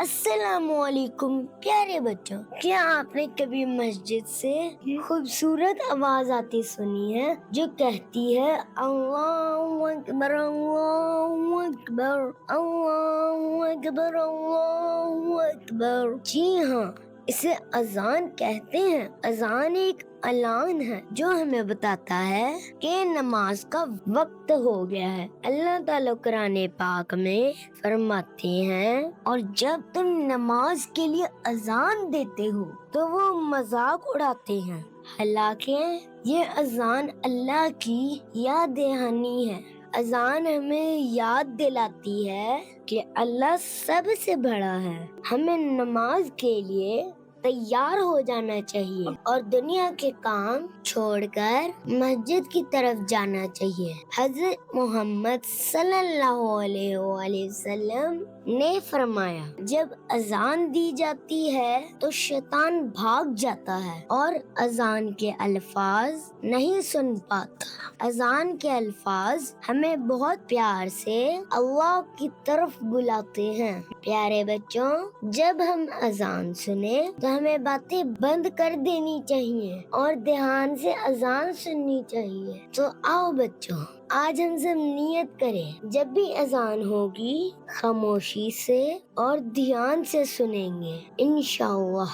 السلام علیکم پیارے بچوں، کیا آپ نے کبھی مسجد سے خوبصورت آواز آتی سنی ہے جو کہتی ہے اللہ اکبر اللہ اکبر اللہ اکبر اللہ اکبر؟ جی ہاں، اسے اذان کہتے ہیں۔ اذان ایک اعلان ہے جو ہمیں بتاتا ہے کہ نماز کا وقت ہو گیا ہے۔ اللہ تعالیٰ قرآن پاک میں فرماتے ہیں، اور جب تم نماز کے لیے اذان دیتے ہو تو وہ مذاق اڑاتے ہیں، حالانکہ یہ اذان اللہ کی یاد دہانی ہے۔ اذان ہمیں یاد دلاتی ہے کہ اللہ سب سے بڑا ہے۔ ہمیں نماز کے لیے تیار ہو جانا چاہیے اور دنیا کے کام چھوڑ کر مسجد کی طرف جانا چاہیے۔ حضرت محمد صلی اللہ علیہ وآلہ وسلم نے فرمایا، جب اذان دی جاتی ہے تو شیطان بھاگ جاتا ہے اور اذان کے الفاظ نہیں سن پاتا۔ اذان کے الفاظ ہمیں بہت پیار سے اللہ کی طرف بلاتے ہیں۔ پیارے بچوں، جب ہم اذان سنیں تو ہمیں باتیں بند کر دینی چاہیے اور دھیان سے اذان سننی چاہیے۔ تو آؤ بچوں، آج ہم سب نیت کریں، جب بھی اذان ہوگی خاموشی سے اور دھیان سے سنیں گے انشاءاللہ۔